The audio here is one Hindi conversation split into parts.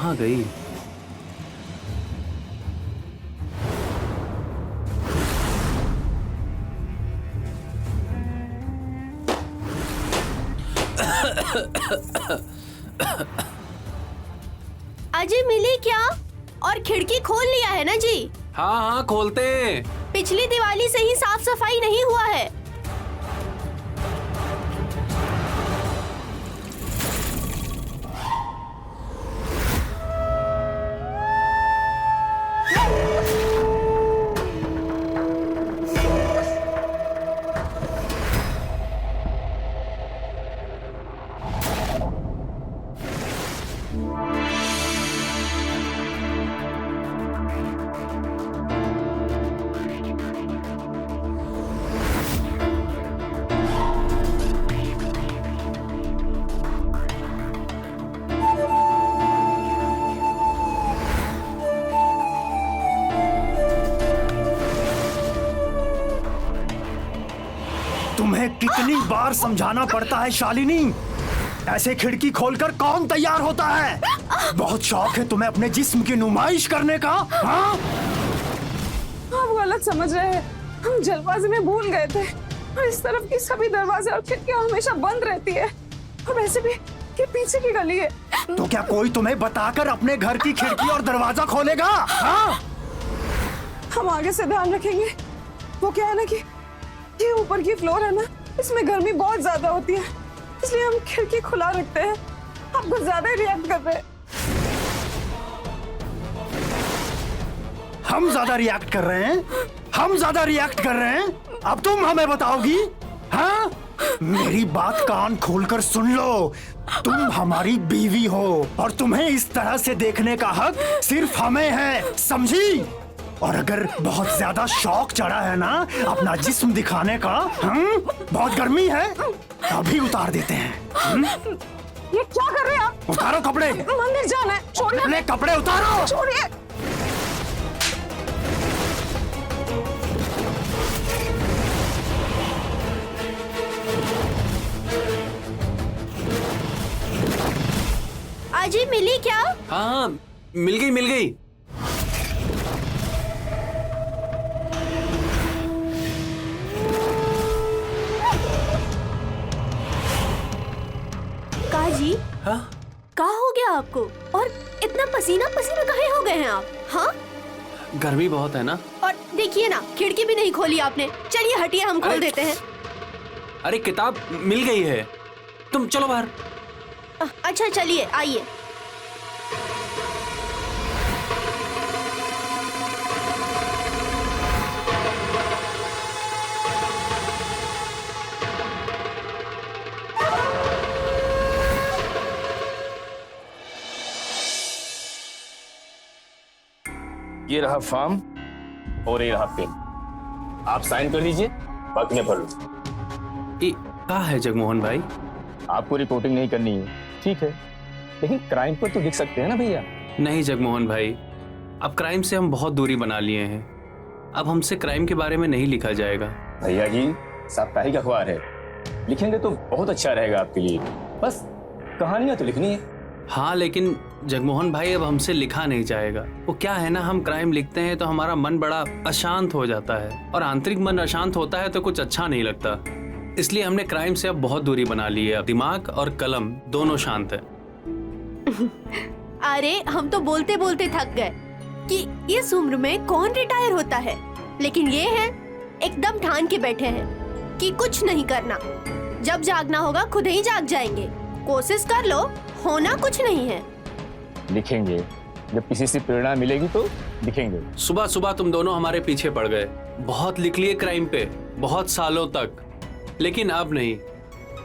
कहाँ गई? अजय मिली क्या? और खिड़की खोल लिया है ना जी? हाँ हाँ खोलते हैं। पिछली दिवाली से ही साफ सफाई नहीं हुआ है। तुम्हें कितनी बार समझाना पड़ता है शालिनी? ऐसे खिड़की खोलकर कौन तैयार होता है? बहुत शौक है तुम्हें अपने जिस्म की नुमाइश करने का? हाँ? आप गलत समझ रहे हैं। हम जल्दबाजी में भूल गए थे और इस तरफ की सभी दरवाजे और खिड़कियां हमेशा बंद रहती है और वैसे भी ये पीछे की गली है। तो क्या कोई तुम्हें बताकर अपने घर की खिड़की और दरवाजा खोलेगा? हाँ? हम आगे से ध्यान रखेंगे। वो क्या है ना कि ये ऊपर की फ्लोर है ना, इसमें गर्मी बहुत ज्यादा होती है, इसलिए हम खिड़की खुला रखते हैं। आप कुछ ज्यादा ही रिएक्ट कर रहे हैं। हम ज्यादा रिएक्ट कर रहे हैं? हम ज्यादा रिएक्ट कर रहे हैं? अब तुम हमें बताओगी? हाँ? मेरी बात कान खोलकर सुन लो। तुम हमारी बीवी हो और तुम्हें इस तरह से देखने का हक सिर्फ हमें है, समझी? और अगर बहुत ज्यादा शौक चढ़ा है ना अपना जिस्म दिखाने का, बहुत गर्मी है, अभी उतार देते हैं। ये क्या कर रहे हैं आप? उतारो कपड़े। मंदिर जाना है, छोड़िए। अपने कपड़े उतारो। छोड़िए। अजय मिली क्या? हाँ मिल गई मिल गई। काजी, हाँ? क्या हो गया आपको? और इतना पसीना पसीना काहे हो गए हैं आप? हाँ? गर्मी बहुत है ना। और देखिए ना, खिड़की भी नहीं खोली आपने। चलिए हटिए, हम खोल देते हैं। अरे किताब मिल गई है, तुम चलो बाहर। अच्छा चलिए, आइए। ये रहा फॉर्म और ये रहा पेन। आप साइन कर दीजिए, बाकी मैं भर लूँ। क्या है जगमोहन भाई? आपको रिपोर्टिंग नहीं करनी है, ठीक है, लेकिन क्राइम पर तो लिख सकते हैं ना भैया। नहीं जगमोहन भाई, अब क्राइम से हम बहुत दूरी बना लिए हैं। अब हमसे क्राइम के बारे में नहीं लिखा जाएगा। भैया जी, साप्ताहिक अखबार है, लिखेंगे तो बहुत अच्छा रहेगा आपके लिए। बस कहानियां तो लिखनी है। हाँ लेकिन जगमोहन भाई, अब हमसे लिखा नहीं जाएगा। वो क्या है ना, हम क्राइम लिखते हैं तो हमारा मन बड़ा अशांत हो जाता है, और आंतरिक मन अशांत होता है तो कुछ अच्छा नहीं लगता। इसलिए हमने क्राइम से अब बहुत दूरी बना ली है। अब दिमाग और कलम दोनों शांत है। अरे हम तो बोलते बोलते थक गए कि इस उम्र में कौन रिटायर होता है, लेकिन ये है एकदम ठान के बैठे हैं कि कुछ नहीं करना। जब जागना होगा खुद ही जाग जाएंगे। कोशिश कर लो, होना कुछ नहीं है। लिखेंगे, जब किसी से प्रेरणा मिलेगी तो लिखेंगे। सुबह सुबह तुम दोनों हमारे पीछे पड़ गए। बहुत लिख लिए क्राइम पे, बहुत सालों तक, लेकिन अब नहीं।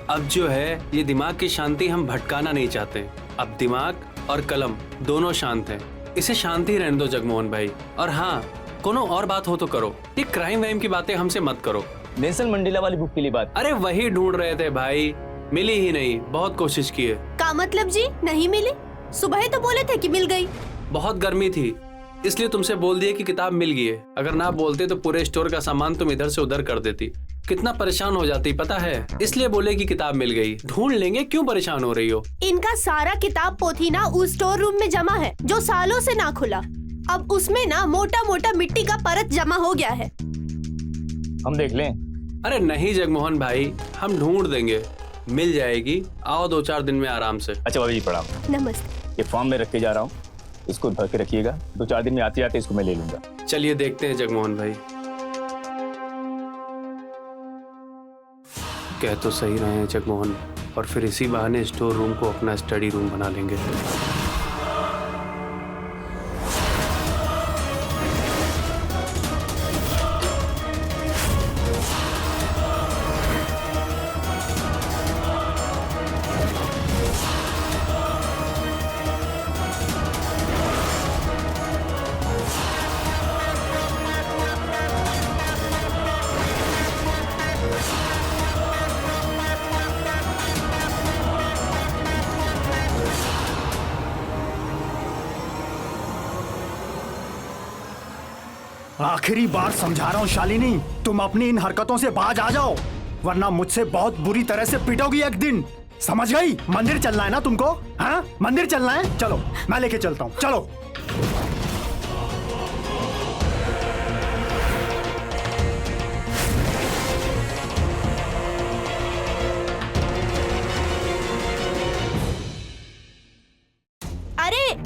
अब जो है ये दिमाग की शांति हम भटकाना नहीं चाहते। अब दिमाग और कलम दोनों शांत हैं। इसे शांति रहने दो जगमोहन भाई। और हाँ, कोनो और बात हो तो करो, ये क्राइम वाइम की बातें हमसे मत करो। नेल्सन मंडेला वाली बुक के लिए बात। अरे वही ढूंढ रहे थे भाई, मिली ही नहीं। बहुत कोशिश की है। का मतलब जी, नहीं मिली? सुबह ही तो बोले थे कि मिल गई। बहुत गर्मी थी, इसलिए तुमसे बोल दिया कि किताब मिल गई है। अगर ना बोलते तो पूरे स्टोर का सामान तुम इधर से उधर कर देती, कितना परेशान हो जाती पता है। इसलिए बोले कि किताब मिल गई, ढूंढ लेंगे, क्यों परेशान हो रही हो। इनका सारा किताब पोथी ना उस स्टोर रूम में जमा है जो सालों से ना खुला। अब उसमें ना मोटा मोटा मिट्टी का परत जमा हो गया है। हम देख लें। अरे नहीं जगमोहन भाई, हम ढूंढ देंगे, मिल जाएगी। आओ 2-4 दिन में आराम से। अच्छा भाभी जी प्रणाम। नमस्ते। ये फॉर्म में रख के जा रहा हूँ, इसको भर के रखिएगा। 2-4 दिन में आते आते इसको मैं ले लूंगा। चलिए देखते हैं जगमोहन भाई। कह तो सही रहे हैं जगमोहन, और फिर इसी बहाने स्टोर रूम को अपना स्टडी रूम बना लेंगे। आखिरी बार समझा रहा हूँ शालिनी, तुम अपनी इन हरकतों से बाज आ जाओ, वरना मुझसे बहुत बुरी तरह से पिटोगी एक दिन। समझ गई? मंदिर चलना है ना तुमको? हाँ, मंदिर चलना है? चलो मैं लेके चलता हूँ, चलो।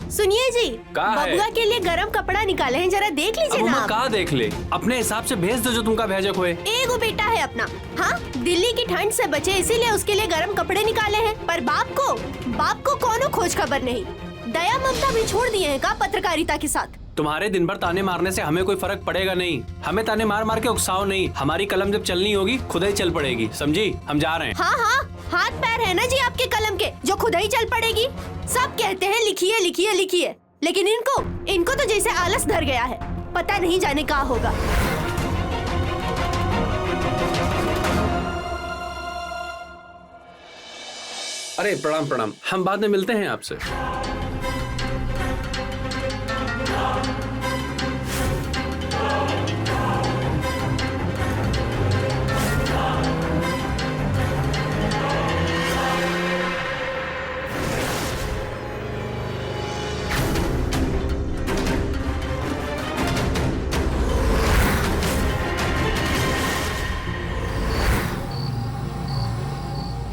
सुनिए जी, कहाँ है? बबुआ के लिए गरम कपड़ा निकाले हैं, जरा देख लीजिए ना आप। कहाँ देख ले, अपने हिसाब से भेज दो जो तुमका भेजक हुए। एगो बेटा है अपना, हाँ, दिल्ली की ठंड से बचे इसीलिए उसके लिए गरम कपड़े निकाले हैं। पर बाप को कोनो खोज खबर नहीं। दया ममता भी छोड़ दिए हैं का पत्रकारिता के साथ। तुम्हारे दिन भर ताने मारने से हमें कोई फर्क पड़ेगा नहीं। हमें ताने मार मार के उकसाओ नहीं, हमारी कलम जब चलनी होगी खुद ही चल पड़ेगी, समझी? हम जा रहे हैं। हाँ हाँ, हाथ पैर है ना जी आपके कलम के जो खुद ही चल पड़ेगी। सब कहते हैं लिखिए लिखिए लिखिए, लेकिन इनको तो जैसे आलस धर गया है, पता नहीं जाने क्या होगा। अरे प्रणाम प्रणाम, हम बाद में मिलते हैं आपसे।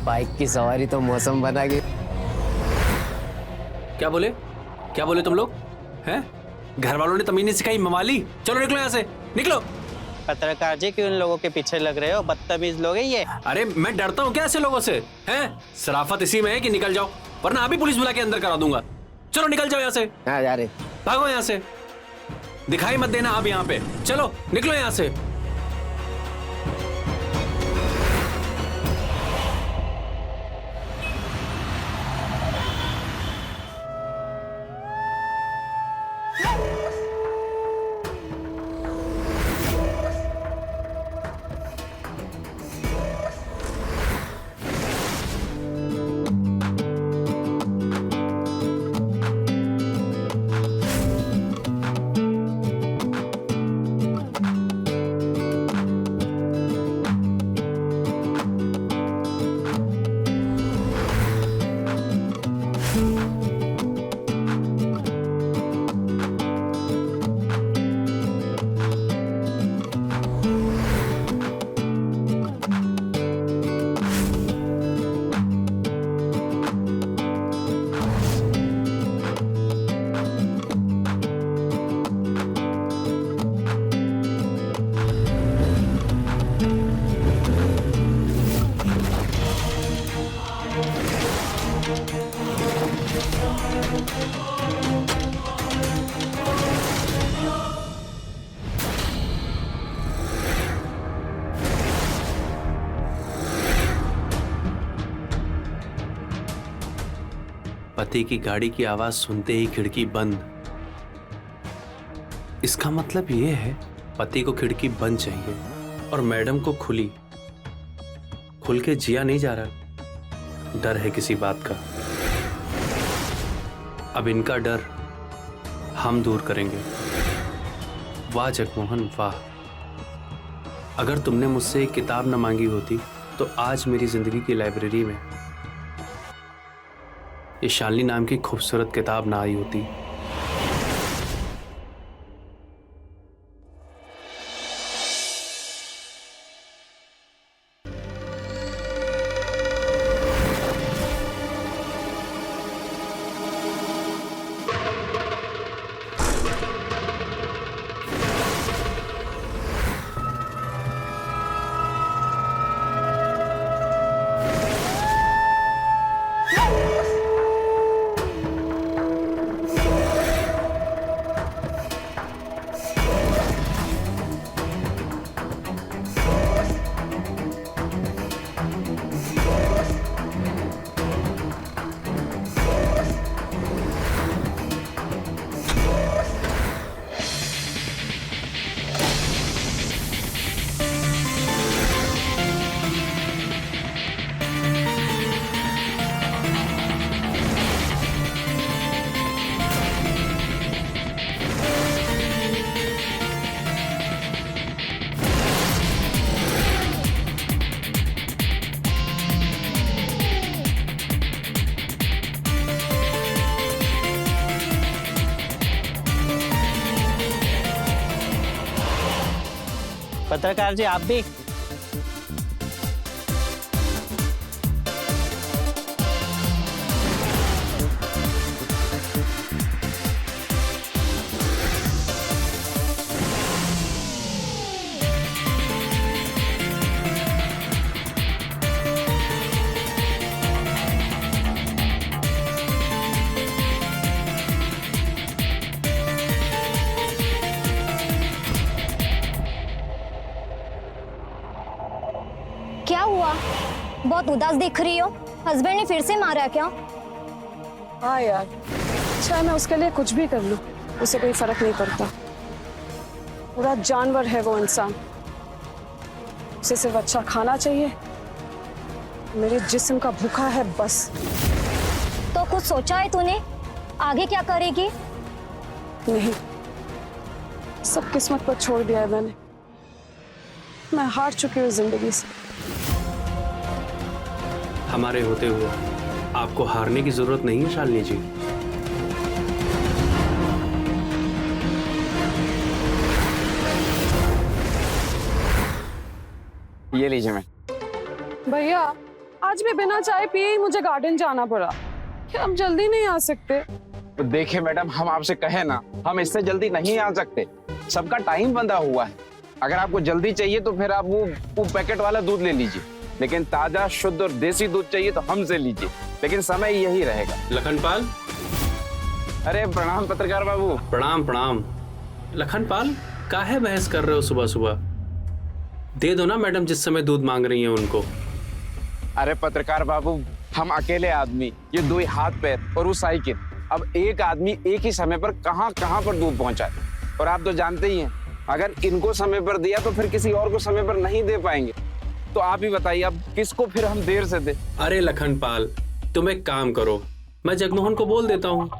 बाइक की सवारी तो मौसम बना गई। क्या बोले तुम लोग हैं? घर वालों ने तमीज नहीं सिखाई मवाली। चलो निकलो यहाँ से, निकलो। पत्रकार जी क्यों इन लोगों के पीछे लग रहे हो? बदतमीज लोग हैं ये। अरे मैं डरता हूँ क्या ऐसे लोगों से? हैं? शराफत इसी में है कि निकल जाओ, वरना अभी पुलिस बुला के अंदर करा दूंगा। चलो निकल जाओ यहाँ से, हाँ जा रहे। भागो यहाँ से, दिखाई मत देना आप यहाँ पे। चलो निकलो यहाँ से। पति की गाड़ी की आवाज सुनते ही खिड़की बंद। इसका मतलब यह है पति को खिड़की बंद चाहिए और मैडम को खुली। खुल के जिया नहीं जा रहा, डर है किसी बात का। अब इनका डर हम दूर करेंगे। वाह जगमोहन वाह। अगर तुमने मुझसे एक किताब न मांगी होती तो आज मेरी जिंदगी की लाइब्रेरी में ये शालिनी नाम की खूबसूरत किताब ना आई होती। पत्रकार जी आप भी। क्या हुआ? बहुत उदास दिख रही हो। हस्बैंड ने फिर से मारा क्या? हाँ यार, चाहे मैं उसके लिए कुछ भी कर लूं, उसे कोई फर्क नहीं पड़ता। पूरा जानवर है वो इंसान। उसे सिर्फ अच्छा खाना चाहिए, मेरे जिस्म का भूखा है बस। तो कुछ सोचा है तूने? आगे क्या करेगी? नहीं, सब किस्मत पर छोड़ दिया है मैंने। मैं हार चुकी हूँ जिंदगी से। हमारे होते हुए आपको हारने की जरूरत नहीं है शालिनी जी। ये लीजिए मैं। भैया, आज भी बिना चाय पिए ही मुझे गार्डन जाना पड़ा। क्या हम जल्दी नहीं आ सकते? तो देखिए मैडम, हम आपसे कहे ना, हम इससे जल्दी नहीं आ सकते। सबका टाइम बंधा हुआ है। अगर आपको जल्दी चाहिए तो फिर आप वो पैकेट वाला दूध ले लीजिए, लेकिन ताजा शुद्ध और देसी दूध चाहिए तो हमसे लीजिए, लेकिन समय यही रहेगा। लखनपाल। अरे प्रणाम पत्रकार बाबू। प्रणाम प्रणाम। लखनपाल, काहे बहस कर रहे हो सुबह सुबह? दे दो ना मैडम जिस समय दूध मांग रही हैं उनको। अरे पत्रकार बाबू, हम अकेले आदमी, ये 2 हाथ पैर और वो साइकिल, अब एक आदमी एक ही समय पर कहाँ कहाँ पर दूध पहुंचाए। और आप तो जानते ही हैं, अगर इनको समय पर दिया तो फिर किसी और को समय पर नहीं दे पाएंगे। तो आप ही बताइए, अब किसको फिर हम देर से दे? अरे लखनपाल, तुम एक काम करो, मैं जगमोहन को बोल देता हूँ,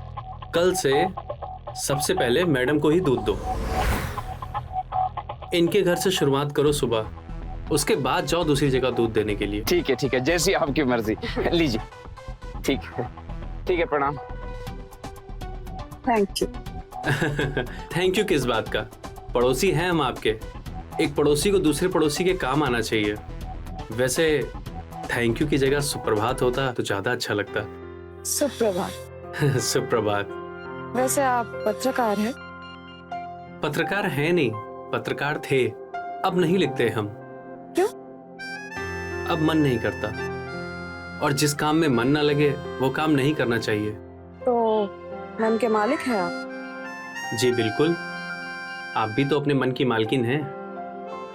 कल से सबसे पहले मैडम को ही दूध दो। इनके घर से शुरुआत करो सुबह, उसके बाद जाओ दूसरी जगह दूध देने के लिए। ठीक है, जैसी आपकी मर्जी। लीजिए। ठीक है, प्रणाम। Thank you. थैंक यू किस बात का? पड़ोसी हैं हम आपके। एक पड़ोसी को दूसरे पड़ोसी के काम आना चाहिए। वैसे थैंक यू की जगह सुप्रभात होता तो ज्यादा अच्छा लगता। सुप्रभात। सुप्रभात। वैसे आप पत्रकार हैं? पत्रकार हैं नहीं, पत्रकार थे, अब नहीं लिखते हम। क्यों? अब मन नहीं करता, और जिस काम में मन ना लगे वो काम नहीं करना चाहिए। तो मन के मालिक हैं आप? जी बिल्कुल, आप भी तो अपने मन की मालकिन हैं,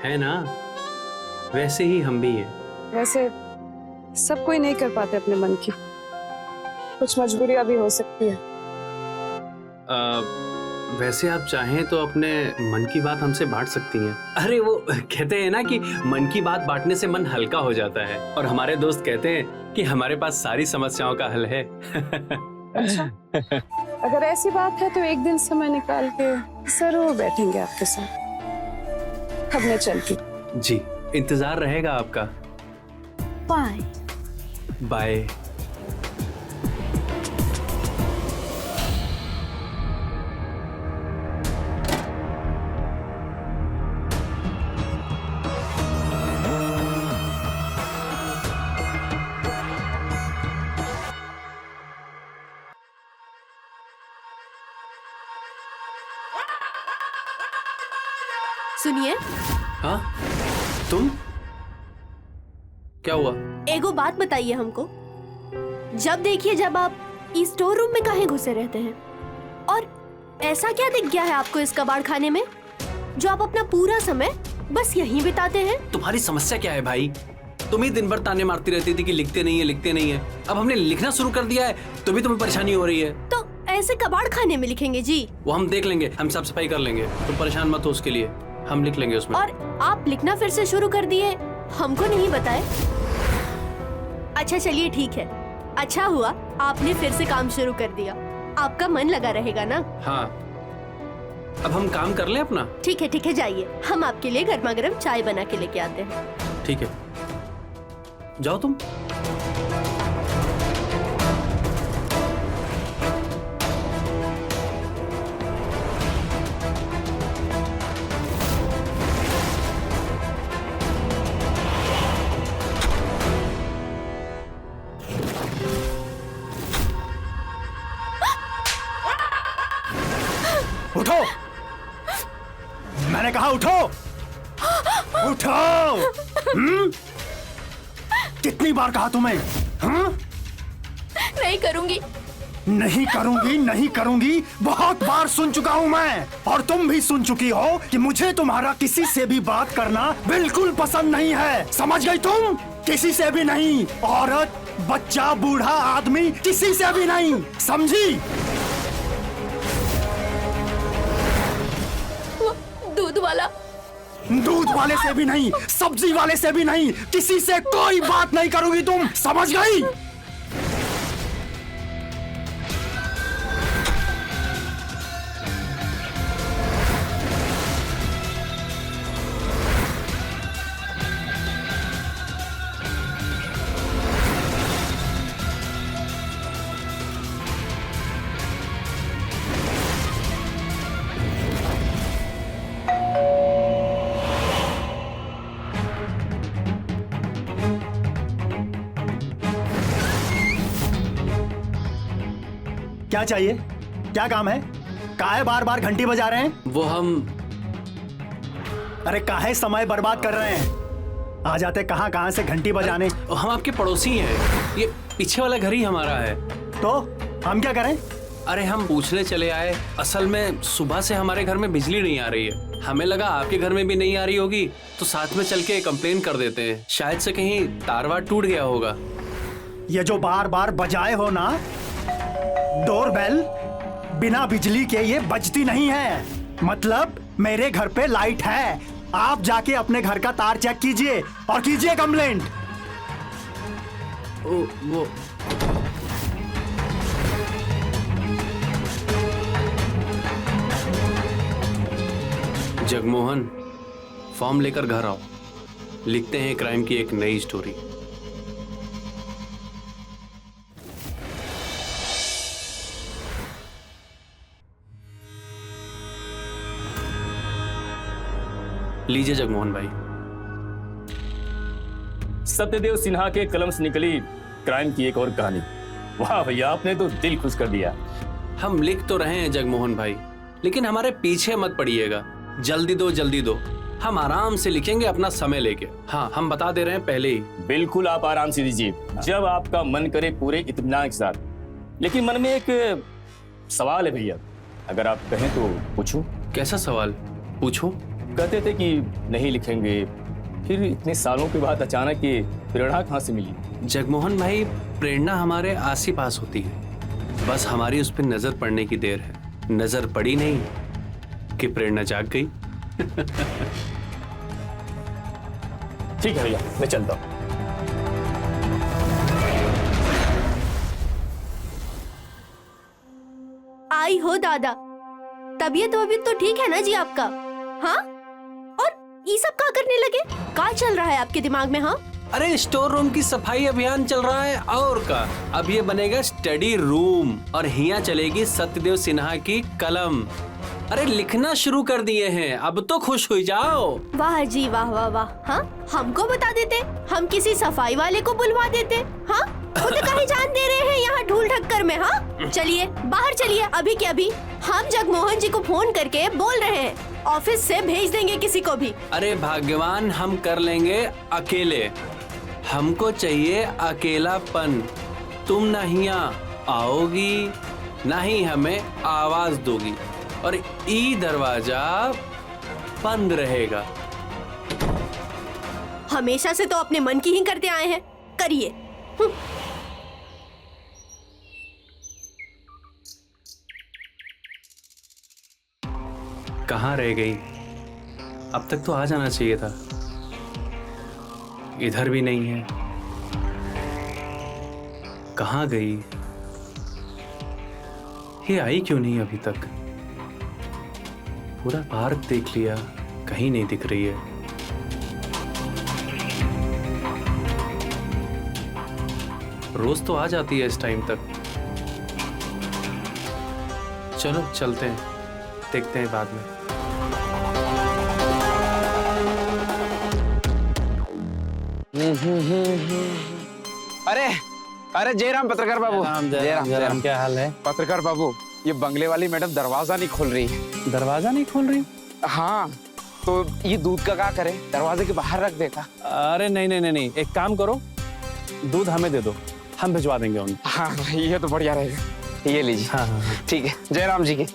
है ना? वैसे ही हम भी हैं। वैसे सब कोई नहीं कर पाते अपने मन की, कुछ मजबूरियां भी हो सकती है। वैसे आप चाहें तो अपने मन की बात हमसे बांट सकती हैं। अरे वो कहते हैं ना कि मन की बात बांटने से मन हल्का हो जाता है, और हमारे दोस्त कहते हैं कि हमारे पास सारी समस्याओं का हल है। अच्छा। अगर ऐसी बात है तो एक दिन समय निकाल के जरूर बैठेंगे आपके साथ। अब मैं चलती। जी, इंतजार रहेगा आपका। बाय। बाय। सुनिए, हाँ, तुम? क्या हुआ? एगो बात बताइए हमको। जब देखिए जब आप इस स्टोर रूम में काहे घुसे रहते हैं, और ऐसा क्या दिख गया है आपको इस कबाड़ खाने में जो आप अपना पूरा समय बस यहीं बिताते हैं? तुम्हारी समस्या क्या है भाई? तुम ही दिन भर ताने मारती रहती थी कि लिखते नहीं है, लिखते नहीं है। अब हमने लिखना शुरू कर दिया है तो भी तुम्हें परेशानी हो रही है। तो ऐसे कबाड़ खाने में लिखेंगे जी? वो हम देख लेंगे, हम साफ सफाई कर लेंगे, तुम परेशान मत हो उसके लिए, हम लिख लेंगे उसमें। और आप लिखना फिर से शुरू कर दिए, हमको नहीं बताए? अच्छा चलिए ठीक है, अच्छा हुआ आपने फिर से काम शुरू कर दिया, आपका मन लगा रहेगा ना? हाँ, अब हम काम कर लें अपना। ठीक है जाइए, हम आपके लिए गर्मा गर्म चाय बना के लेके आते हैं। ठीक है, जाओ तुम। उठो, मैंने कहा उठो, उठो। कितनी बार कहा तुम्हें? नहीं करूंगी। नहीं करूंगी, नहीं करूंगी, बहुत बार सुन चुका हूं मैं, और तुम भी सुन चुकी हो कि मुझे तुम्हारा किसी से भी बात करना बिल्कुल पसंद नहीं है। समझ गई तुम? किसी से भी नहीं, औरत, बच्चा, बूढ़ा, आदमी, किसी से भी नहीं, समझी? दूध वाले से भी नहीं, सब्जी वाले से भी नहीं, किसी से कोई बात नहीं करोगी तुम, समझ गई? क्या चाहिए? क्या काम है? काहे बार बार घंटी बजा रहे हैं? वो हम, अरे काहे समय बर्बाद कर रहे हैं? आ जाते कहां से घंटी बजाने। हम आपके पड़ोसी हैं, ये पीछे वाला घर ही हमारा है। तो हम क्या करें? अरे हम पूछने चले आए, असल में सुबह से हमारे घर में बिजली नहीं आ रही है, हमें लगा आपके घर में भी नहीं आ रही होगी, तो साथ में चल के कंप्लेन कर देते हैं, शायद से कहीं तार वार टूट गया होगा। ये जो बार बार बजाए हो ना डोरबेल, बिना बिजली के ये बजती नहीं है। मतलब मेरे घर पे लाइट है, आप जाके अपने घर का तार चेक कीजिए और कीजिए कंप्लेंट। वो जगमोहन, फॉर्म लेकर घर आओ, लिखते हैं क्राइम की एक नई स्टोरी। लीजिए जगमोहन भाई। सत्यदेव सिन्हा के कलम से निकली क्राइम की एक और कहानी। वाह भैया, आपने तो दिल खुश कर दिया। हम लिख तो रहे हैं जगमोहन भाई, लेकिन हमारे पीछे मत पड़िएगा, जल्दी दो जल्दी दो, हम आराम से लिखेंगे अपना समय लेके। हाँ, हम बता दे रहे हैं पहले ही। बिल्कुल, आप आराम से दीजिए, जब आपका मन करे, पूरे इत्मीनान के साथ। लेकिन मन में एक सवाल है भैया, अगर आप कहें तो पूछूं? कैसा सवाल? पूछो। कहते थे कि नहीं लिखेंगे, फिर इतने सालों के बाद अचानक ये प्रेरणा कहाँ से मिली? जगमोहन भाई, प्रेरणा हमारे आस ही पास होती है, बस हमारी उस पर नजर पड़ने की देर है। नजर पड़ी नहीं कि प्रेरणा जाग गई। ठीक है भैया, मैं चलता हूँ। आई हो दादा, तबीयत वबीयत तो ठीक है ना जी आपका? हाँ, और ये सब क्या करने लगे? क्या चल रहा है आपके दिमाग में? हाँ, अरे स्टोर रूम की सफाई अभियान चल रहा है और का। अब ये बनेगा स्टडी रूम और यहाँ चलेगी सत्यदेव सिन्हा की कलम। अरे लिखना शुरू कर दिए हैं, अब तो खुश हो जाओ। वाह जी वाह वाह वाह। हाँ, हमको बता देते, हम किसी सफाई वाले को बुलवा देते। हाँ, खुद कहीं जान दे रहे हैं यहाँ ढूल ढक्कर में। हाँ, चलिए बाहर चलिए, अभी के अभी हम जगमोहन जी को फोन करके बोल रहे हैं, ऑफिस से भेज देंगे किसी को भी। अरे भाग्यवान, हम कर लेंगे अकेले। हमको चाहिए अकेलापन। तुम ना यहाँ आओगी ना ही हमें आवाज दोगी और ई दरवाजा बंद रहेगा। हमेशा से तो अपने मन की ही करते आए हैं, करिए। कहाँ रह गई? अब तक तो आ जाना चाहिए था। इधर भी नहीं है। कहाँ गई? ये आई क्यों नहीं अभी तक? पूरा पार्क देख लिया, कहीं नहीं दिख रही है। रोज तो आ जाती है इस टाइम तक। चलो चलते हैं, देखते हैं बाद में। अरे अरे जयराम पत्रकार बाबू। जयराम, क्या हाल है? पत्रकार बाबू, ये बंगले वाली मैडम दरवाजा नहीं खोल रही है। दरवाजा नहीं खोल रही? हाँ, तो ये दूध का क्या करे? दरवाजे के बाहर रख देता। अरे नहीं नहीं नहीं नहीं, एक काम करो, दूध हमें दे दो, हम भिजवा देंगे उनको। हाँ, ये तो बढ़िया रहेगा। ये लीजिए। हाँ हाँ हाँ। ठीक है, जयराम जी की।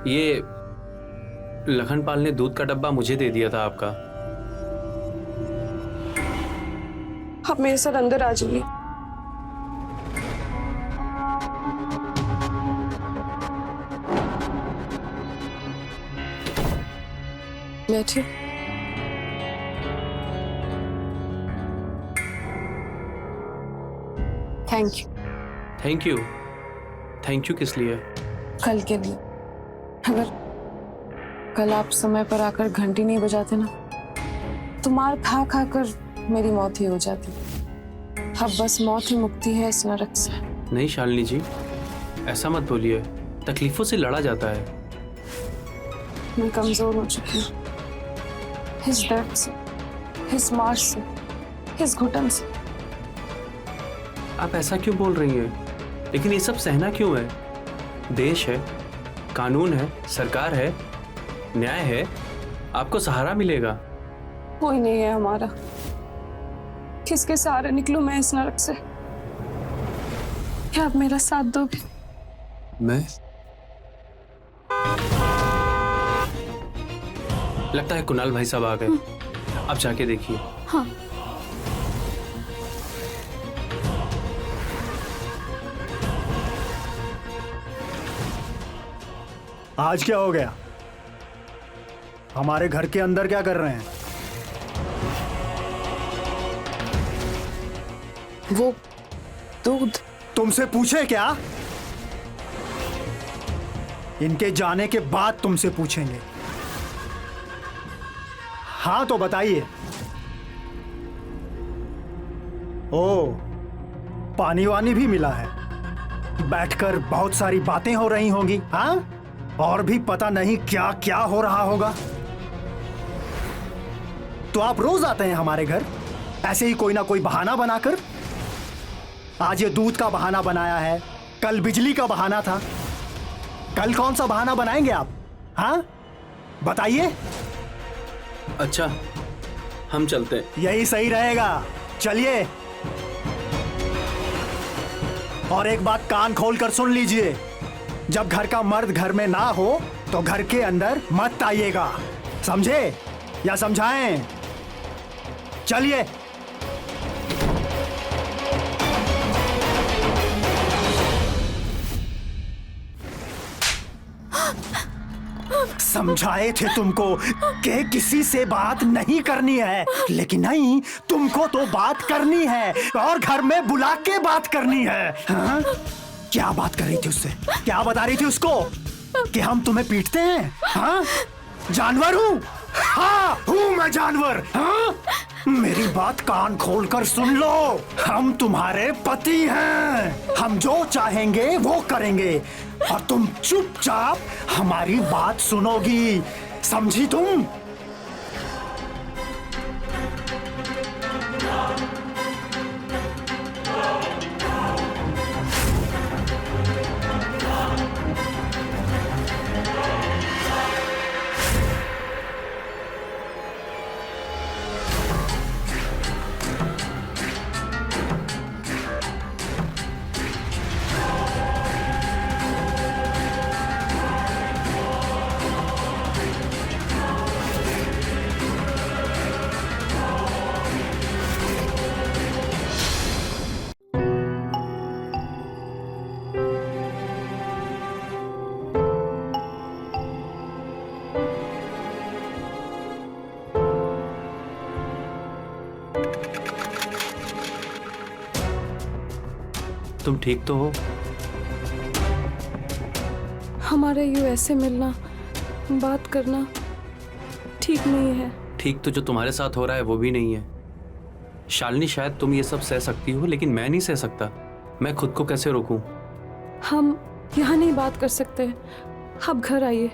ये लखनपाल ने दूध का डब्बा मुझे दे दिया था आपका। आप मेरे साथ अंदर आ जाइए। बैठिए। Thank you. Thank you? Thank you किस लिए? कल के लिए। अगर कल आप समय पर आकर घंटी नहीं बजाते ना, तो मार खा खा कर मेरी मौत ही हो जाती। अब बस मौत ही मुक्ति है इस नरक से। नहीं शालिनी जी, ऐसा मत बोलिए, तकलीफों से लड़ा जाता है। मैं कमजोर हो चुकी हूँ, इस दर्द से, इस मार से, इस घुटन से। आप ऐसा क्यों बोल रही हैं? लेकिन ये सब सहना क्यों है? देश है, कानून है, सरकार है, न्याय है, आपको सहारा मिलेगा। कोई नहीं है हमारा, किसके सहारे निकलूं मैं इस नरक से? क्या आप मेरा साथ दोगे? मैं? लगता है कुणाल भाई साहब आ गए। अब जाके देखिए। हाँ। आज क्या हो गया? हमारे घर के अंदर क्या कर रहे हैं? वो दूध। तुमसे पूछे क्या? इनके जाने के बाद तुमसे पूछेंगे। हाँ तो बताइए। ओ, पानी वानी भी मिला है? बैठकर बहुत सारी बातें हो रही होंगी। हाँ, और भी पता नहीं क्या क्या हो रहा होगा। तो आप रोज आते हैं हमारे घर ऐसे ही कोई ना कोई बहाना बनाकर? आज ये दूध का बहाना बनाया है, कल बिजली का बहाना था, कल कौन सा बहाना बनाएंगे आप? हाँ बताइए। अच्छा, हम चलते हैं। यही सही रहेगा, चलिए। और एक बात कान खोलकर सुन लीजिए, जब घर का मर्द घर में ना हो तो घर के अंदर मत आइएगा, समझे या समझाएं? चलिए। समझाए थे तुमको कि किसी से बात नहीं करनी है, लेकिन नहीं, तुमको तो बात करनी है और घर में बुला के बात करनी है। हाँ? क्या बात कर रही थी उससे? क्या बता रही थी उसको कि हम तुम्हें पीटते हैं? हाँ? जानवर हूँ? हाँ, हूँ मैं जानवर। हाँ? मेरी बात कान खोलकर सुन लो, हम तुम्हारे पति हैं। हम जो चाहेंगे वो करेंगे और तुम चुपचाप हमारी बात सुनोगी, समझी तुम? तुम ठीक तो हो? हमारे यूं ऐसे मिलना, बात करना ठीक नहीं है। ठीक तो जो तुम्हारे साथ हो रहा है वो भी नहीं है। शालिनी, शायद तुम ये सब सह सकती हो, लेकिन मैं नहीं सह सकता। मैं खुद को कैसे रोकूं? हम यहाँ नहीं बात कर सकते, आप घर आइए।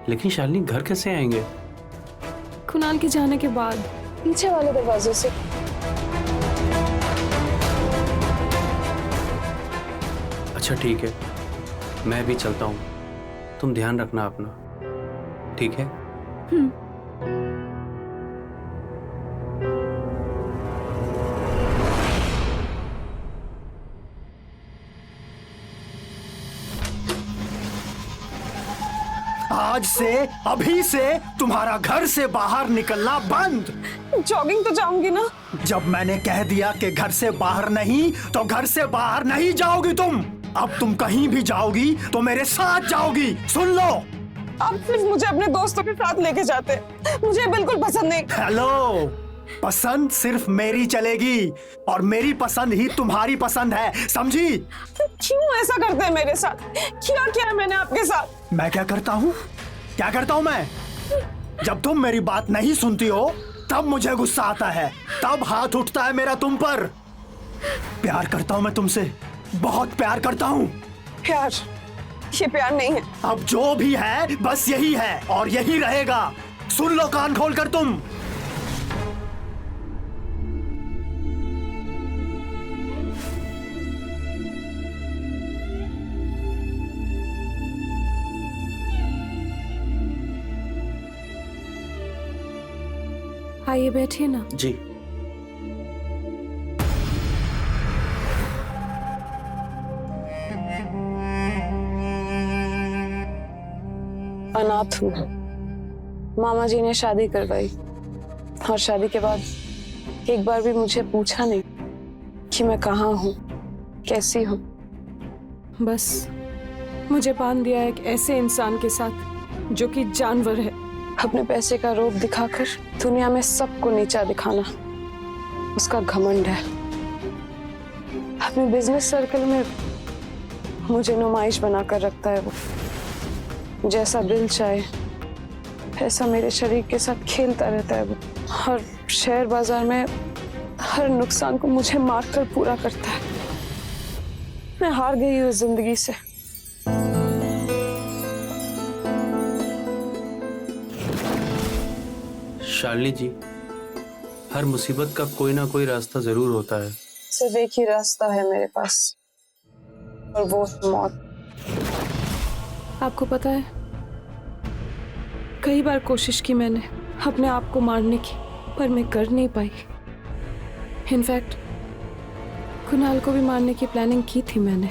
लेकिन शालिनी, घर कैसे आएंगे? कुणाल के जाने के बाद पीछे वाले दरवाजे से। अच्छा ठीक है, मैं भी चलता हूँ। तुम ध्यान रखना अपना, ठीक है? आज से, अभी से तुम्हारा घर से बाहर निकलना बंद। जॉगिंग तो जाऊंगी ना। जब मैंने कह दिया कि घर से बाहर नहीं, तो घर से बाहर नहीं जाओगी तुम। अब तुम कहीं भी जाओगी तो मेरे साथ जाओगी, सुन लो। आप सिर्फ मुझे अपने दोस्तों के साथ लेके जाते, मुझे बिल्कुल पसंद नहीं। हेलो, पसंद सिर्फ मेरी चलेगी और मेरी पसंद ही तुम्हारी पसंद है, समझी? क्यों ऐसा करते हैं मेरे साथ? क्या है मैंने आपके साथ? मैं क्या करता हूँ? क्या करता हूँ मैं? जब तुम मेरी बात नहीं सुनती हो तब मुझे गुस्सा आता है, तब हाथ उठता है मेरा तुम पर। प्यार करता हूँ मैं तुमसे, बहुत प्यार करता हूँ। प्यार? ये प्यार नहीं है। अब जो भी है बस यही है और यही रहेगा। सुन लो कान खोलकर तुम। आइए बैठिए ना। जी। अनाथ हूँ। मामा जी ने शादी करवाई और शादी के बाद एक बार भी मुझे पूछा नहीं कि मैं कहाँ हूँ, कैसी हूँ। बस मुझे बांध दिया एक ऐसे इंसान के साथ जो कि जानवर है। अपने पैसे का रोब दिखाकर दुनिया में सबको नीचा दिखाना उसका घमंड है। अपने बिजनेस सर्कल में मुझे नुमाइश बनाकर रखता है वो। जैसा दिल चाहे ऐसा मेरे शरीर के साथ खेलता रहता है वो, और शेयर बाजार में हर नुकसान को मुझे मारकर पूरा करता है। मैं हार गई हूँ जिंदगी से। शालिनी जी, हर मुसीबत का कोई ना कोई रास्ता जरूर होता है। सिर्फ एक ही रास्ता है मेरे पास और वो मौत। आपको पता है, कई बार कोशिश की मैंने अपने आप को मारने की, पर मैं कर नहीं पाई। इनफैक्ट कुणाल को भी मारने की प्लानिंग की थी मैंने।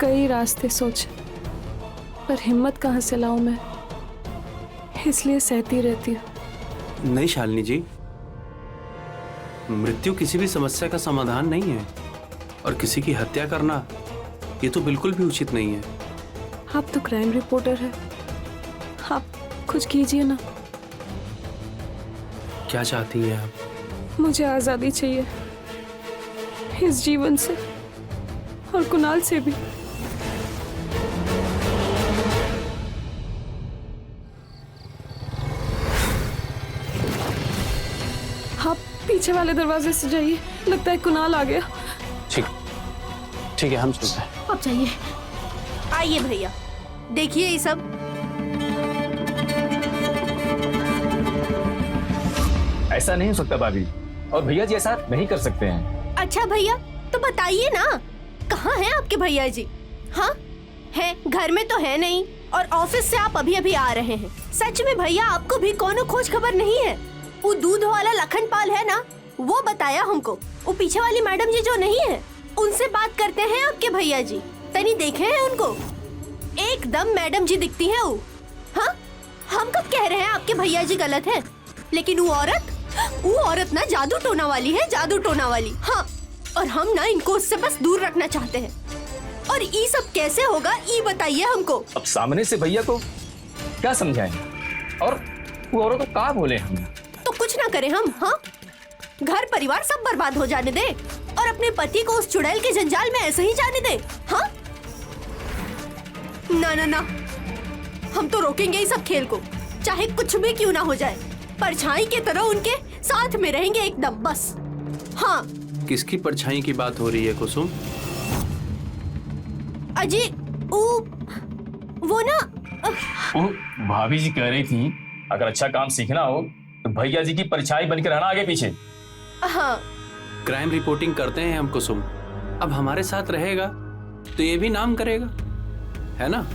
कई रास्ते सोचे पर हिम्मत कहाँ से लाऊं मैं, इसलिए सहती रहती हूँ। नहीं शालिनी जी, मृत्यु किसी भी समस्या का समाधान नहीं है और किसी की हत्या करना ये तो बिल्कुल भी उचित नहीं है। आप तो क्राइम रिपोर्टर है, आप कुछ कीजिए ना। क्या चाहती है आप? मुझे आजादी चाहिए इस जीवन से और कुणाल से भी। आप पीछे वाले दरवाजे से जाइए, लगता है कुणाल आ गया। ठीक ठीक है, हम चलते हैं। अब चाहिए। आइए भैया, देखिए ये सब। ऐसा नहीं हो सकता भाभी, और भैया जी ऐसा नहीं कर सकते हैं। अच्छा भैया, तो बताइए ना, कहाँ हैं आपके भैया जी? हाँ है, घर में तो है नहीं, और ऑफिस से आप अभी अभी आ रहे हैं। सच में भैया, आपको भी कोनो खोज खबर नहीं है? वो दूध वाला लखन पाल है ना, वो बताया हमको। वो पीछे वाली मैडम जी जो नहीं है, उनसे बात करते हैं आपके भैया जी। तनी देखे हैं उनको? एकदम मैडम जी दिखती है वो। हाँ, हम कब कह रहे हैं आपके भैया जी गलत है? लेकिन वो औरत ना जादू टोना वाली है, जादू टोना वाली। हाँ, और हम ना इनको उससे बस दूर रखना चाहते हैं। और ये सब कैसे होगा, ये बताइए हमको। अब सामने से भैया को क्या समझाएं? और वो औरत को क्या बोले हम? तो कुछ ना करें हम। हाँ, घर परिवार सब बर्बाद हो जाने दे, और अपने पति को उस चुड़ैल के जंजाल में ऐसे ही जाने दे। हाँ, ना ना ना, हम तो रोकेंगे इस सब खेल को, चाहे कुछ भी क्यों ना हो जाए। परछाई की तरह उनके साथ में रहेंगे एकदम, बस। हाँ। किसकी परछाई की बात हो रही है कुसुम? अजी, वो ना, वो भाभी जी कह रही थी, अगर अच्छा काम सीखना हो तो भैया जी की परछाई बनकर रहना आगे पीछे। हाँ, क्राइम रिपोर्टिंग करते हैं हम कुसुम। अब हमारे साथ रहेगा तो ये भी नाम करेगा, है ना?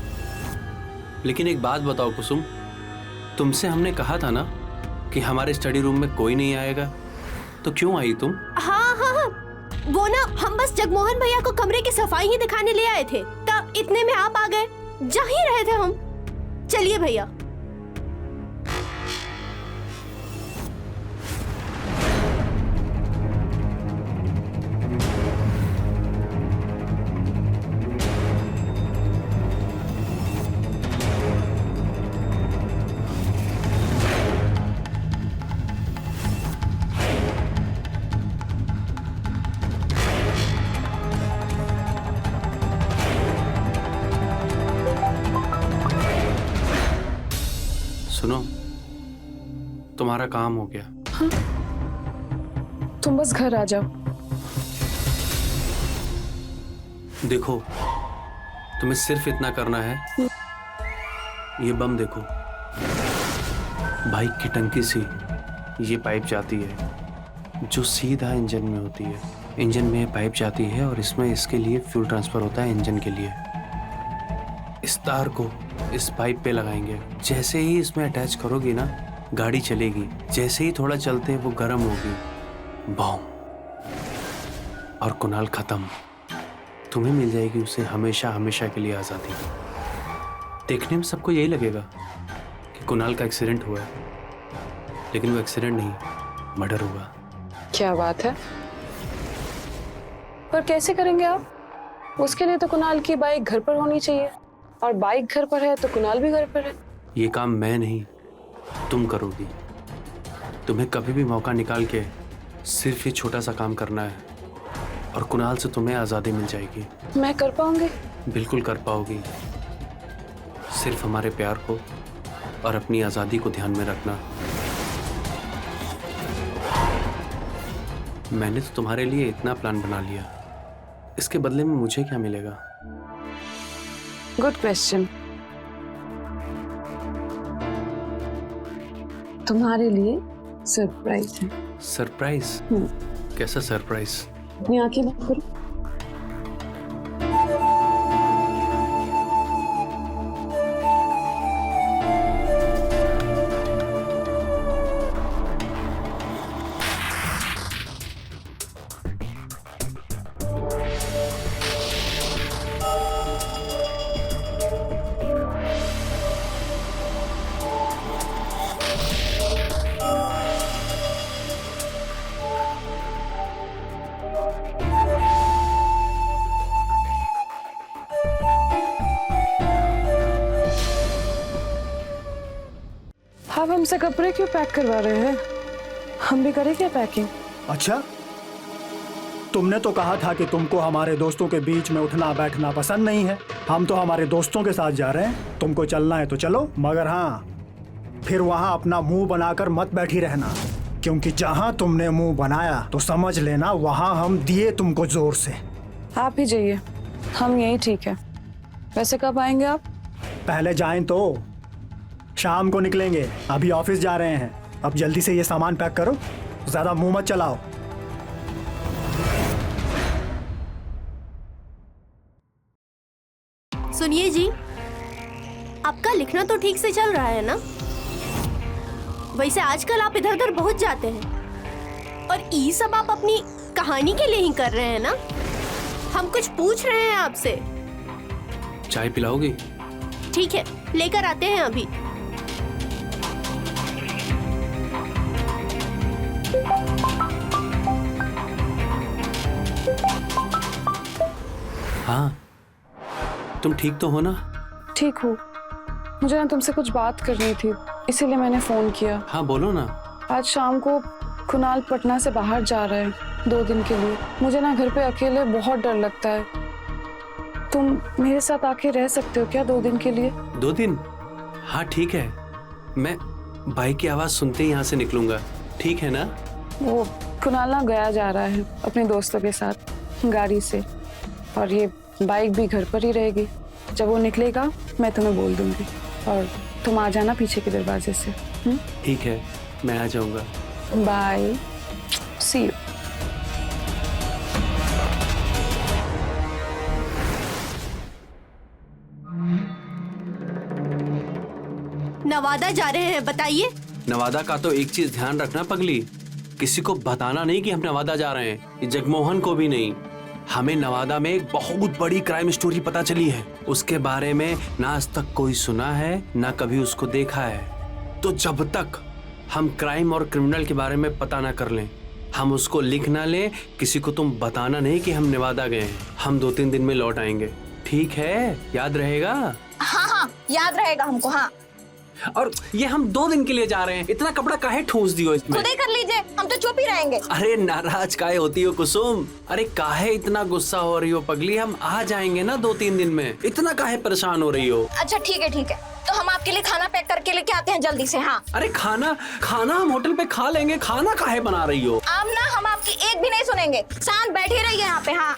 लेकिन एक बात बताओ कुसुम, तुमसे हमने कहा था ना कि हमारे स्टडी रूम में कोई नहीं आएगा, तो क्यों आई तुम? हाँ हाँ हाँ, वो ना, हम बस जगमोहन भैया को कमरे की सफाई ही दिखाने ले आए थे, तब इतने में आप आ गए। जा ही रहे थे हम। चलिए भैया। सुनो, तुम्हारा काम हो गया। हाँ? तुम बस घर आ जाओ। देखो, तुम्हें सिर्फ इतना करना है। ये बम देखो, बाइक की टंकी से ये पाइप जाती है जो सीधा इंजन में होती है। इंजन में ये पाइप जाती है और इसमें इसके लिए फ्यूल ट्रांसफर होता है इंजन के लिए। इस तार को इस पाइप पे लगाएंगे। जैसे ही इसमें अटैच करोगी ना, गाड़ी चलेगी। जैसे ही थोड़ा चलते वो गर्म होगी, बॉम, और कुणाल खत्म। तुम्हें मिल जाएगी उसे हमेशा हमेशा के लिए आज़ादी। देखने में सबको यही लगेगा कि कुणाल का एक्सीडेंट हुआ है, लेकिन वो एक्सीडेंट नहीं, मर्डर हुआ। क्या बात है? पर कैसे करेंगे आप? उसके लिए तो कुणाल की बाइक घर पर होनी चाहिए, और बाइक घर पर है तो कुणाल भी घर पर है। ये काम मैं नहीं, तुम करोगी। तुम्हें कभी भी मौका निकाल के सिर्फ ये छोटा सा काम करना है, और कुणाल से तुम्हें आज़ादी मिल जाएगी। मैं कर पाऊंगी? बिल्कुल कर पाओगी। सिर्फ हमारे प्यार को और अपनी आज़ादी को ध्यान में रखना। मैंने तो तुम्हारे लिए इतना प्लान बना लिया, इसके बदले में मुझे क्या मिलेगा? Good question. तुम्हारे लिए सरप्राइज है। सरप्राइज? कैसा सरप्राइज? अपनी आंखें बंद करो। आप हमसे कपड़े क्यों पैक करवा रहे हैं? हम भी करें क्या पैकिंग? अच्छा, तुमने तो कहा था कि तुमको हमारे दोस्तों के बीच में उठना बैठना पसंद नहीं है। हम तो हमारे दोस्तों के साथ जा रहे हैं, तुमको चलना है तो चलो, मगर हाँ, फिर वहाँ अपना मुंह बनाकर मत बैठी रहना, क्योंकि जहाँ तुमने मुंह बनाया तो समझ लेना वहाँ हम दिए तुमको जोर से। आप ही जाइए, हम यही ठीक है। वैसे कब आएंगे आप? पहले जाएं तो शाम को निकलेंगे, अभी ऑफिस जा रहे हैं। अब जल्दी से ये सामान पैक करो, ज्यादा मुंह मत चलाओ। सुनिए जी, आपका लिखना तो ठीक से चल रहा है ना? वैसे आजकल आप इधर उधर बहुत जाते हैं, और ये सब आप अपनी कहानी के लिए ही कर रहे हैं ना? हम कुछ पूछ रहे हैं आपसे। चाय पिलाओगी? ठीक है, लेकर आते हैं अभी। हाँ, तुम ठीक तो हो ना? ठीक हूँ। मुझे ना तुमसे कुछ बात करनी थी, इसीलिए मैंने फोन किया। हाँ बोलो ना। आज शाम को कुणाल पटना से बाहर जा रहे हैं 2 दिन के लिए। मुझे ना घर पे अकेले बहुत डर लगता है। तुम मेरे साथ आके रह सकते हो क्या 2 दिन के लिए? 2 दिन? हाँ ठीक है, मैं बाइक की आवाज सुनते ही यहाँ से निकलूंगा, ठीक है ना? वो कुणाल ना गया जा रहा है अपने दोस्तों के साथ गाड़ी से, और ये बाइक भी घर पर ही रहेगी। जब वो निकलेगा मैं तुम्हें बोल दूंगी, और तुम आ जाना पीछे के दरवाजे से। ठीक है, मैं आ जाऊंगा। Bye, C you. नवादा जा रहे हैं, बताइए। नवादा का तो एक चीज ध्यान रखना पगली, किसी को बताना नहीं कि हम नवादा जा रहे हैं, ये जगमोहन को भी नहीं। हमें नवादा में एक बहुत बड़ी क्राइम स्टोरी पता चली है, उसके बारे में ना आज तक कोई सुना है ना कभी उसको देखा है। तो जब तक हम क्राइम और क्रिमिनल के बारे में पता ना कर लें, हम उसको लिख ना लें, किसी को तुम बताना नहीं कि हम नवादा गए हैं। हम 2-3 दिन में लौट आएंगे, ठीक है? याद रहेगा? हाँ, याद रहेगा हमको। हाँ, और ये हम 2 दिन के लिए जा रहे हैं, इतना कपड़ा काहे ठूस दियो इसमें? खुद ही कर लीजिए, हम तो चुप ही रहेंगे। अरे नाराज काहे होती हो कुसुम? अरे काहे इतना गुस्सा हो रही हो पगली? हम आ जाएंगे ना 2-3 दिन में, इतना काहे परेशान हो रही हो? अच्छा ठीक है, तो हम आपके लिए खाना पैक करके लेके आते हैं जल्दी से। हाँ, अरे खाना हम होटल पे खा लेंगे, खाना काहे बना रही हो? अब ना हम आपकी एक भी नहीं सुनेंगे, शांत बैठे रहिए यहाँ पे। हाँ,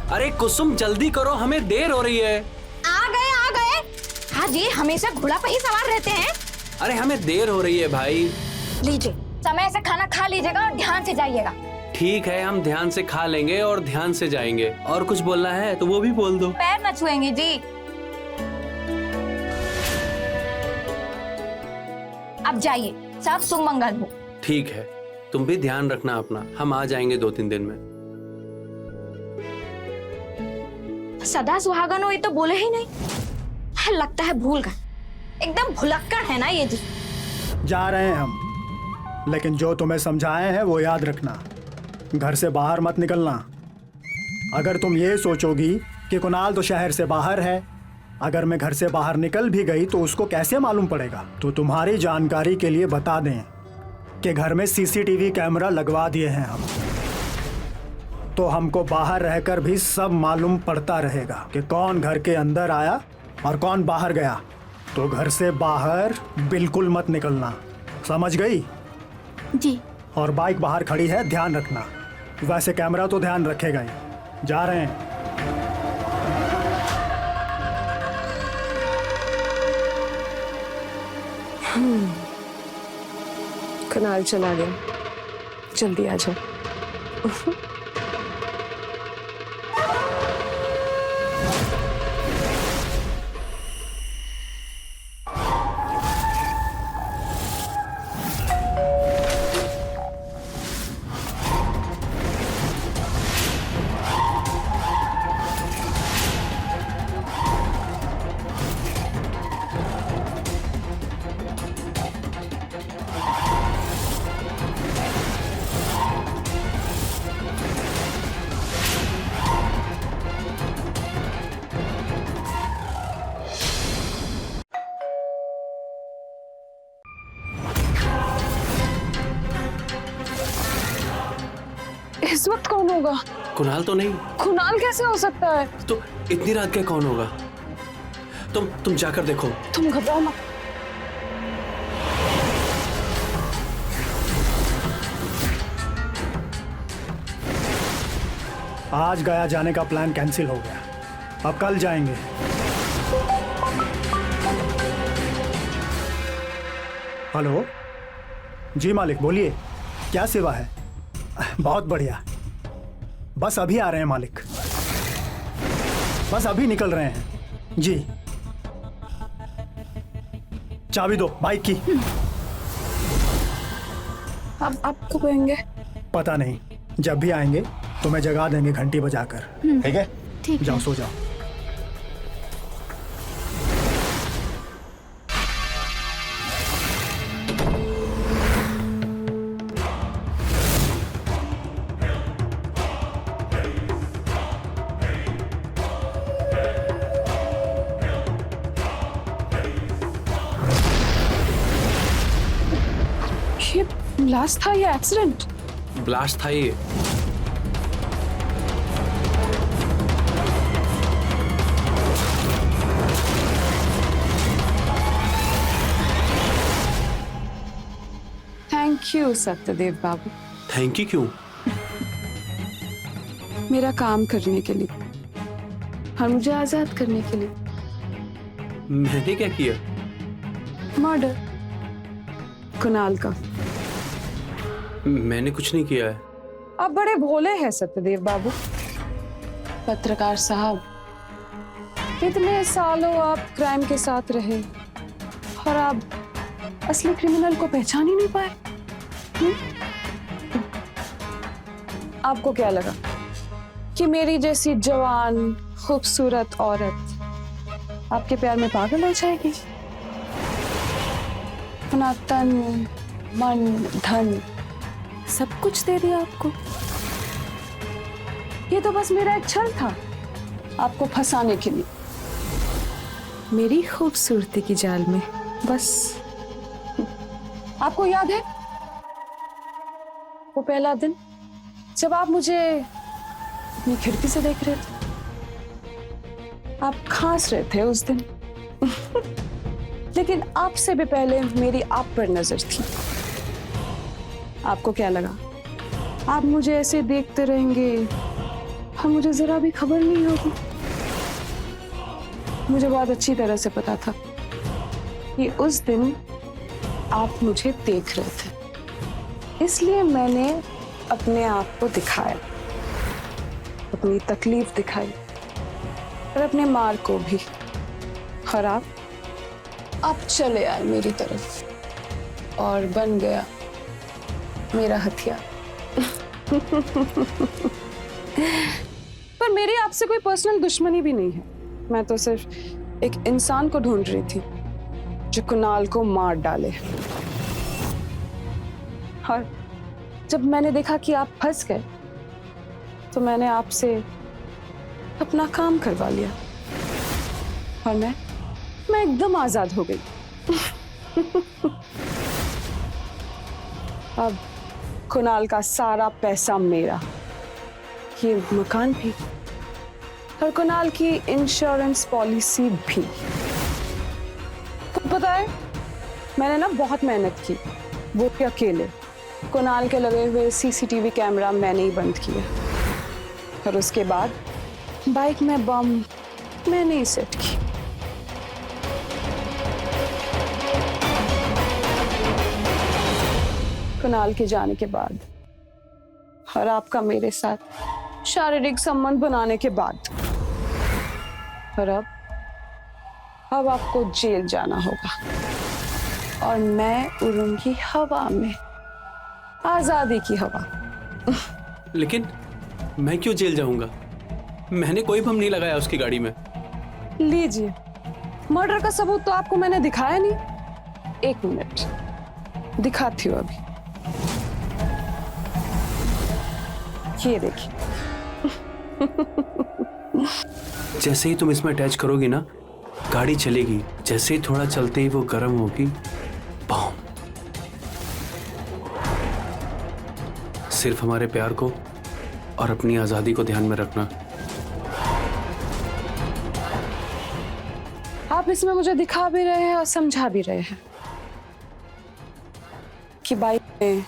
अरे कुसुम जल्दी करो, हमें देर हो रही है। आ गए। हाँ जी, हमेशा घोड़ा पे ही सवार रहते हैं। अरे हमें देर हो रही है भाई। लीजिए, समय से खाना खा लीजिएगा और ध्यान से जाइएगा। ठीक है, हम ध्यान से खा लेंगे और ध्यान से जाएंगे। और कुछ बोलना है तो वो भी बोल दो। पैर न छुएंगे जी। अब जाइए, सब सुमंगल हो। ठीक है, तुम भी ध्यान रखना अपना, हम आ जाएंगे 2-3 दिन में। सदा सुहागन हो ये तो बोले ही नहीं, लगता है भूल गए। एकदम भुलक्कड़ है ना ये जी। जा रहे हैं हम, लेकिन जो तुम्हें समझाए हैं वो याद रखना, घर से बाहर मत निकलना। अगर तुम ये सोचोगी कि कुणाल तो शहर से बाहर है, अगर मैं घर से बाहर निकल भी गई तो उसको कैसे मालूम पड़ेगा? तो तुम्हारी जानकारी के लिए बता दें कि घर में सीसीटीवी कैमरा लगवा दिए हैं हम, तो हमको बाहर रहकर भी सब मालूम पड़ता रहेगा कि कौन घर के अंदर आया और कौन बाहर गया। तो घर से बाहर बिल्कुल मत निकलना, समझ गई? जी। और बाइक बाहर खड़ी है, ध्यान रखना। वैसे कैमरा तो ध्यान रखेगा ही। जा रहे हैं। कुणाल चला गया, जल्दी आ जाओ। इस वक्त कौन होगा? कुणाल तो नहीं कुणाल कैसे हो सकता है? तो इतनी रात के कौन होगा? तुम जाकर देखो। तुम घबराओ मत। आज गया जाने का प्लान कैंसिल हो गया, अब कल जाएंगे। हेलो जी मालिक, बोलिए क्या सेवा है? बहुत बढ़िया, बस अभी आ रहे हैं मालिक, बस अभी निकल रहे हैं जी। चाबी दो बाइक की। अब आप कब आएंगे? पता नहीं, जब भी आएंगे तुम्हें जगा देंगे घंटी बजाकर। ठीक है, ठीक जाओ है। सो जाओ। ये ब्लास्ट था या एक्सीडेंट? ब्लास्ट था ये। Thank you Satyadev Babu, thank you क्यों? मेरा काम करने के लिए और मुझे आजाद करने के लिए। मैंने क्या किया? मर्डर कुणाल का। मैंने कुछ नहीं किया है। आप बड़े भोले हैं सत्यदेव बाबू। पत्रकार साहब, इतने सालों आप क्राइम के साथ रहे और आप असली क्रिमिनल को पहचान ही नहीं पाए। आपको क्या लगा कि मेरी जैसी जवान खूबसूरत औरत आपके प्यार में पागल हो जाएगी? अपना तन मन धन सब कुछ दे दिया आपको। ये तो बस मेरा एक छल था आपको फंसाने के लिए, मेरी खूबसूरती की जाल में। बस आपको याद है वो पहला दिन जब आप मुझे अपनी खिड़की से देख रहे थे? आप खांस रहे थे उस दिन लेकिन आपसे भी पहले मेरी आप पर नजर थी। आपको क्या लगा आप मुझे ऐसे देखते रहेंगे और मुझे जरा भी खबर नहीं होगी? मुझे बहुत अच्छी तरह से पता था कि उस दिन आप मुझे देख रहे थे, इसलिए मैंने अपने आप को दिखाया, अपनी तकलीफ दिखाई और अपने मार को भी। और आप चले आए मेरी तरफ और बन गया मेरा हथियार। पर मेरी आपसे कोई पर्सनल दुश्मनी भी नहीं है। मैं तो सिर्फ एक इंसान को ढूंढ रही थी जो कुणाल को मार डाले। और जब मैंने देखा कि आप फंस गए तो मैंने आपसे अपना काम करवा लिया और मैं एकदम आजाद हो गई। अब कुणाल का सारा पैसा मेरा, ये मकान भी और कुणाल की इंश्योरेंस पॉलिसी भी। तो पता है मैंने ना बहुत मेहनत की, वो भी अकेले। कुणाल के लगे हुए सीसीटीवी कैमरा मैंने ही बंद किया और उसके बाद बाइक में बम मैंने ही सेट की। कुणाल के जाने के बाद और आपका मेरे साथ शारीरिक संबंध बनाने के बाद और अब आपको जेल जाना होगा और मैं उड़ूंगी हवा में, आजादी की हवा। लेकिन मैं क्यों जेल जाऊंगा? मैंने कोई बम नहीं लगाया उसकी गाड़ी में। लीजिए, मर्डर का सबूत तो आपको मैंने दिखाया नहीं। एक मिनट दिखाती हूँ अभी, ये देखिए। जैसे ही तुम इसमें अटैच करोगी ना, गाड़ी चलेगी। जैसे ही थोड़ा चलते ही वो गर्म होगी, बम। सिर्फ हमारे प्यार को और अपनी आजादी को ध्यान में रखना। आप इसमें मुझे दिखा भी रहे हैं और समझा भी रहे हैं कि बाइक में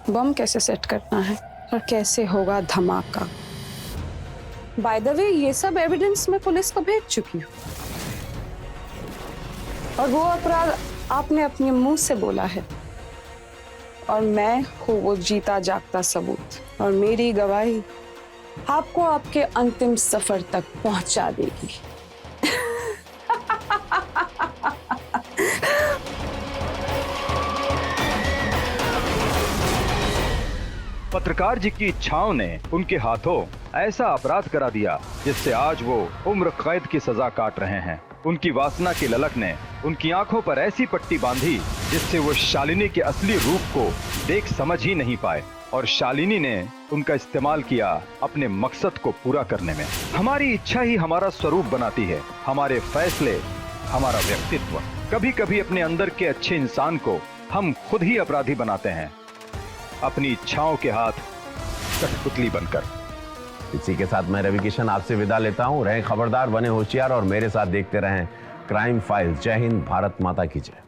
बम कैसे सेट करना है और कैसे होगा धमाका। बाय द वे, ये सब एविडेंस मैं पुलिस को भेज चुकी हूँ और वो अपराध आपने अपने मुंह से बोला है और मैं हूँ वो जीता जागता सबूत, और मेरी गवाही आपको आपके अंतिम सफर तक पहुंचा देगी। पत्रकार जी की इच्छाओं ने उनके हाथों ऐसा अपराध करा दिया जिससे आज वो उम्र कैद की सजा काट रहे हैं। उनकी वासना की ललक ने उनकी आंखों पर ऐसी पट्टी बांधी जिससे वो शालिनी के असली रूप को देख समझ ही नहीं पाए, और शालिनी ने उनका इस्तेमाल किया अपने मकसद को पूरा करने में। हमारी इच्छा ही हमारा स्वरूप बनाती है, हमारे फैसले हमारा व्यक्तित्व। कभी कभी अपने अंदर के अच्छे इंसान को हम खुद ही अपराधी बनाते हैं, अपनी इच्छाओं के हाथ कठपुतली बनकर। इसी के साथ मैं रवि किशन आपसे विदा लेता हूं। रहें खबरदार, बने होशियार और मेरे साथ देखते रहें क्राइम फाइल्स। जय हिंद, भारत माता की जय।